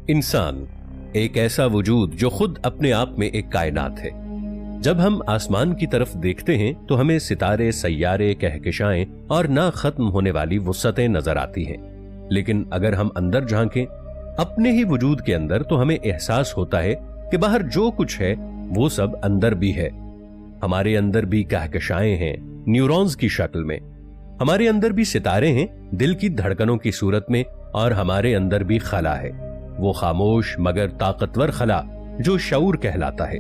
इंसान एक ऐसा वजूद जो खुद अपने आप में एक कायनात है। जब हम आसमान की तरफ देखते हैं तो हमें सितारे, सैयारे, कहकशाएं और ना खत्म होने वाली वुसअतें नजर आती हैं। लेकिन अगर हम अंदर झांकें अपने ही वजूद के अंदर तो हमें एहसास होता है कि बाहर जो कुछ है वो सब अंदर भी है। हमारे अंदर भी कहकशाएं हैं न्यूरॉन्स की शक्ल में, हमारे अंदर भी सितारे हैं दिल की धड़कनों की सूरत में, और हमारे अंदर भी खला है, वो खामोश मगर ताकतवर खला जो शऊर कहलाता है।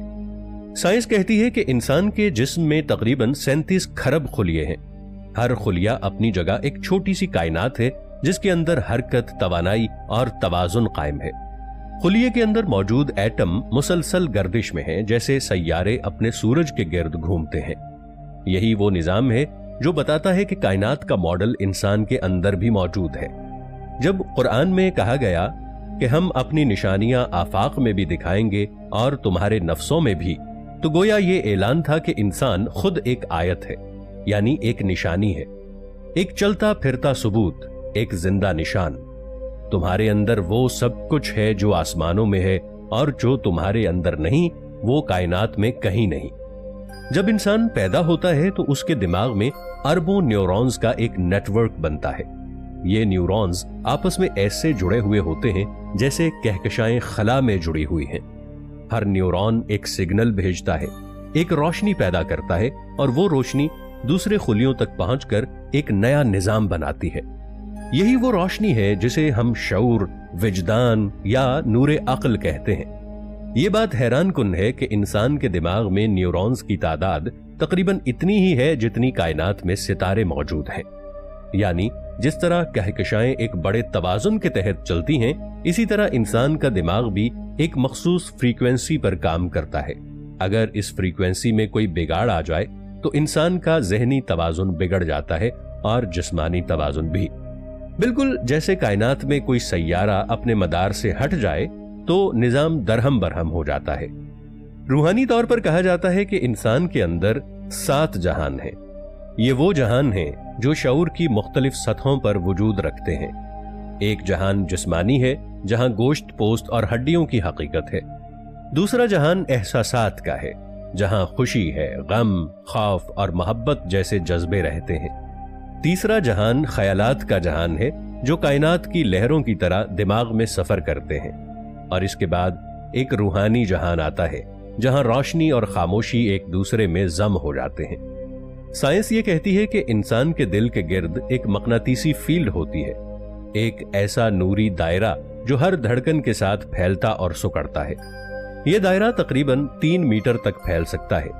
साइंस कहती है कि इंसान के जिस्म में तकरीबन 37 खरब खुलिये हैं। हर खुलिया अपनी जगह एक छोटी सी कायनात है जिसके अंदर हरकत, तवानाई और तवाजुन कायम है। खुलिये के अंदर मौजूद एटम मुसलसल गर्दिश में हैं, जैसे सैयारे अपने सूरज के गिर्द घूमते हैं। यही वो निजाम है जो बताता है कि कायनात का मॉडल इंसान के अंदर भी मौजूद है। जब कुरान में कहा गया कि हम अपनी निशानियां आफाक में भी दिखाएंगे और तुम्हारे नफ्सों में भी, तो गोया ये ऐलान था कि इंसान खुद एक आयत है, यानी एक निशानी है, एक चलता फिरता सबूत, एक जिंदा निशान। तुम्हारे अंदर वो सब कुछ है जो आसमानों में है, और जो तुम्हारे अंदर नहीं वो कायनात में कहीं नहीं। जब इंसान पैदा होता है तो उसके दिमाग में अरबों न्यूरॉन्स का एक नेटवर्क बनता है। ये न्यूरॉन्स आपस में ऐसे जुड़े हुए होते हैं जैसे कहकशाएं खला में जुड़ी हुई हैं। हर न्यूरॉन एक सिग्नल भेजता है, एक रोशनी पैदा करता है, और वो रोशनी दूसरे खुलियों तक पहुंचकर एक नया निजाम बनाती है। यही वो रोशनी है जिसे हम शऊर, विजदान या नूरे अक्ल कहते हैं। ये बात हैरान कुन है कि इंसान के दिमाग में न्यूरॉन्स की तादाद तकरीबन इतनी ही है जितनी कायनात में सितारे मौजूद हैं। यानी जिस तरह कहकशाएं एक बड़े तवाजुन के तहत चलती हैं, इसी तरह इंसान का दिमाग भी एक मखसूस फ्रीक्वेंसी पर काम करता है। अगर इस फ्रीक्वेंसी में कोई बिगाड़ आ जाए तो इंसान का जहनी तवाजुन बिगड़ जाता है और जिस्मानी तवाजुन भी। बिल्कुल जैसे कायनात में कोई सैयारा अपने मदार से हट जाए तो निजाम दरहम बरहम हो जाता है। रूहानी तौर पर कहा जाता है कि इंसान के अंदर 7 जहान हैं। ये वो जहान हैं जो शऊर की मुख्तलिफ सतहों पर वजूद रखते हैं। एक जहान जिस्मानी है जहां गोश्त, पोस्त और हड्डियों की हकीकत है। दूसरा जहान एहसासात का है जहां खुशी है, गम, खौफ और मोहब्बत जैसे जज्बे रहते हैं। तीसरा जहान ख्यालात का जहान है जो कायनात की लहरों की तरह दिमाग में सफर करते हैं। और इसके बाद एक रूहानी जहान आता है जहां रोशनी और खामोशी एक दूसरे में जम हो जाते हैं। साइंस ये कहती है कि इंसान के दिल के गिर्द एक मकनातीसी फील्ड होती है, एक ऐसा नूरी दायरा जो हर धड़कन के साथ फैलता और सिकुड़ता है। यह दायरा तकरीबन 3 मीटर तक फैल सकता है।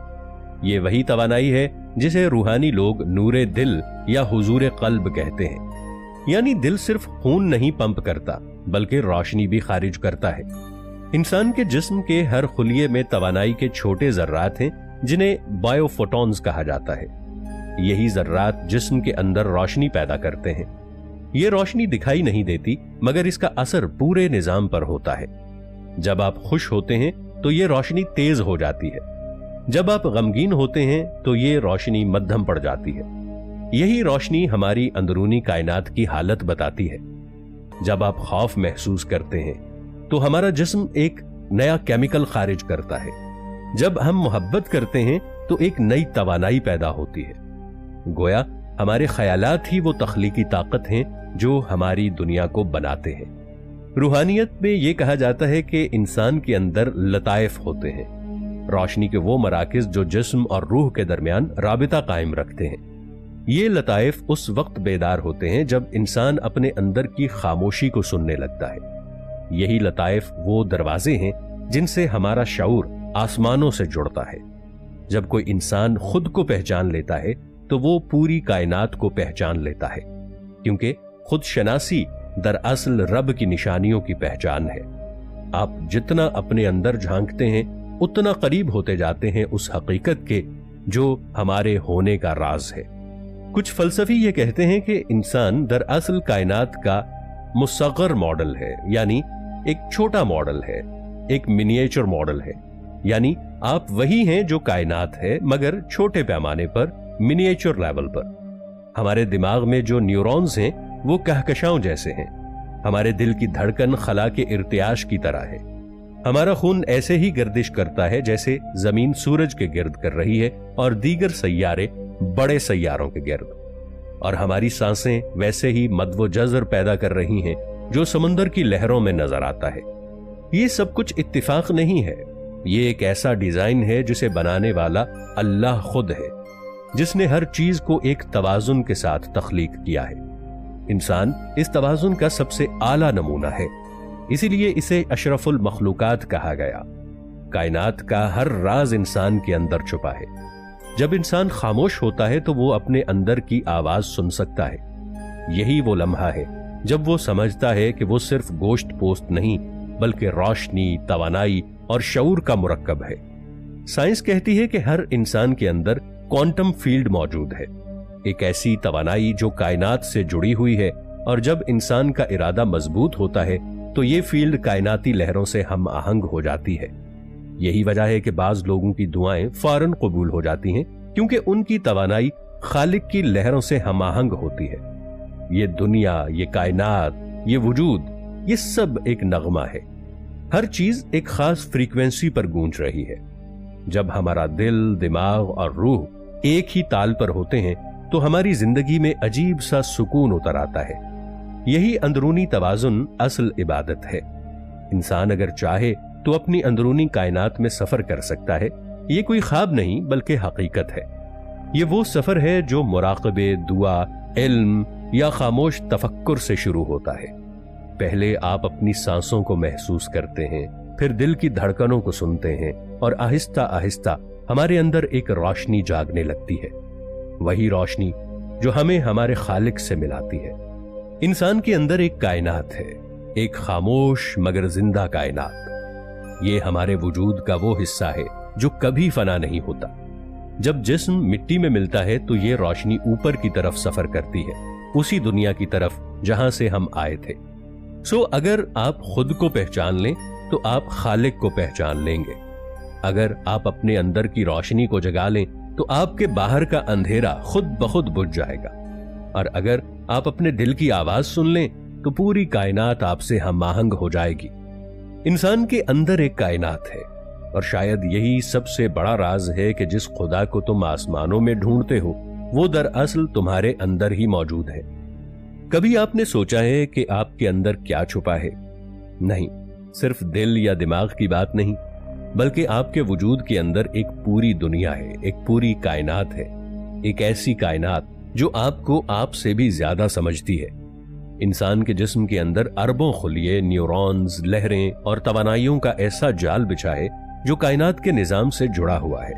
ये वही तवानाई है जिसे रूहानी लोग नूरे दिल या हुजूर कल्ब कहते हैं। यानी दिल सिर्फ खून नहीं पंप करता बल्कि रोशनी भी खारिज करता है। इंसान के जिस्म के हर खुलिये में तवानाई के छोटे जर्रात हैं जिन्हें बायोफोटॉन्स कहा जाता है। यही जर्रात जिस्म के अंदर रोशनी पैदा करते हैं। ये रोशनी दिखाई नहीं देती मगर इसका असर पूरे निजाम पर होता है। जब आप खुश होते हैं तो ये रोशनी तेज हो जाती है, जब आप गमगीन होते हैं तो ये रोशनी मध्यम पड़ जाती है। यही रोशनी हमारी अंदरूनी कायनात की हालत बताती है। जब आप खौफ महसूस करते हैं तो हमारा जिस्म एक नया केमिकल खारिज करता है। जब हम मोहब्बत करते हैं तो एक नई तवानाई पैदा होती है। गोया हमारे ख्यालात ही वो तख्लीकी ताकत हैं जो हमारी दुनिया को बनाते हैं। रूहानियत में यह कहा जाता है कि इंसान के अंदर लताइफ होते हैं, रोशनी के वो मराकिज जो जिस्म और रूह के दरमियान राबिता कायम रखते हैं। ये लताइफ उस वक्त बेदार होते हैं जब इंसान अपने अंदर की खामोशी को सुनने लगता है। यही लताइफ वो दरवाजे हैं जिनसे हमारा शऊर आसमानों से जुड़ता है। जब कोई इंसान खुद को पहचान लेता है तो वो पूरी कायनात को पहचान लेता है, क्योंकि खुद शनासी दरअसल रब की निशानियों की पहचान है। आप जितना अपने अंदर झांकते हैं उतना करीब होते जाते हैं उस हकीकत के जो हमारे होने का राज है। कुछ फलसफी ये कहते हैं कि इंसान दरअसल कायनात का मुसग्गर मॉडल है, यानी एक छोटा मॉडल है, एक मिनिएचर मॉडल है। यानी आप वही हैं जो कायनात है मगर छोटे पैमाने पर, मिनिएचर लेवल पर। हमारे दिमाग में जो न्यूरॉन्स हैं वो कहकशाओं जैसे हैं। हमारे दिल की धड़कन खला के इर्तियाश की तरह है। हमारा खून ऐसे ही गर्दिश करता है जैसे जमीन सूरज के गिर्द कर रही है और दीगर सैयारे बड़े सैयारों के गिर्द, और हमारी सांसें वैसे ही मद व जज़र पैदा कर रही हैं जो समुंदर की लहरों में नजर आता है। ये सब कुछ इत्तिफाक नहीं है, ये एक ऐसा डिजाइन है जिसे बनाने वाला अल्लाह खुद है, जिसने हर चीज को एक तवाजुन के साथ तख्लीक किया है। इंसान इस तवाजुन का सबसे आला नमूना है, इसीलिए इसे अशरफुल मखलूकात कहा गया। कायनात का हर राज इंसान के अंदर छुपा है। जब इंसान खामोश होता है तो वो अपने अंदर की आवाज सुन सकता है। यही वो लम्हा है जब वो समझता है कि वो सिर्फ गोश्त पोस्ट नहीं बल्कि रोशनी, तवानाई और शऊर का मुरक्कब है। साइंस कहती है कि हर इंसान के अंदर क्वांटम फील्ड मौजूद है, एक ऐसी तवानाई जो कायनात से जुड़ी हुई है, और जब इंसान का इरादा मजबूत होता है तो ये फील्ड कायनाती लहरों से हम आहंग हो जाती है। यही वजह है कि बाज लोगों की दुआएं फौरन कबूल हो जाती हैं, क्योंकि उनकी तवानाई खालिक की लहरों से हम आहंग होती है। ये दुनिया, ये कायनात, ये वजूद, ये सब एक नगमा है। हर चीज एक खास फ्रीक्वेंसी पर गूंज रही है। जब हमारा दिल, दिमाग और रूह एक ही ताल पर होते हैं तो हमारी जिंदगी में अजीब सा सुकून उतर आता है। यही अंदरूनी तवाजुन असल इबादत है। इंसान अगर चाहे तो अपनी अंदरूनी कायनात में सफर कर सकता है। ये कोई ख्वाब नहीं बल्कि हकीकत है। ये वो सफर है जो मुराक़बे, दुआ, इल्म या खामोश तफक्कुर से शुरू होता है। पहले आप अपनी सांसों को महसूस करते हैं, फिर दिल की धड़कनों को सुनते हैं, और आहिस्ता आहिस्ता हमारे अंदर एक रोशनी जागने लगती है। वही रोशनी जो हमें हमारे खालिक से मिलाती है। इंसान के अंदर एक कायनात है, एक खामोश मगर जिंदा कायनात। ये हमारे वजूद का वो हिस्सा है जो कभी फना नहीं होता। जब जिस्म मिट्टी में मिलता है तो ये रोशनी ऊपर की तरफ सफर करती है, उसी दुनिया की तरफ जहां से हम आए थे। अगर आप खुद को पहचान लें तो आप खालिक को पहचान लेंगे। अगर आप अपने अंदर की रोशनी को जगा लें तो आपके बाहर का अंधेरा खुद ब खुद बुझ जाएगा। और अगर आप अपने दिल की आवाज सुन लें तो पूरी कायनात आपसे हम आहंग हो जाएगी। इंसान के अंदर एक कायनात है, और शायद यही सबसे बड़ा राज है कि जिस खुदा को तुम आसमानों में ढूंढते हो वो दरअसल तुम्हारे अंदर ही मौजूद है। कभी आपने सोचा है कि आपके अंदर क्या छुपा है? नहीं, सिर्फ दिल या दिमाग की बात नहीं, बल्कि आपके वजूद के अंदर एक पूरी दुनिया है, एक पूरी कायनात है। एक ऐसी कायनात जो आपको आपसे भी ज्यादा समझती है। इंसान के जिस्म के अंदर अरबों खुलिये, न्यूरॉन्स, लहरें और तवानाइयों का ऐसा जाल बिछा है जो कायनात के निजाम से जुड़ा हुआ है।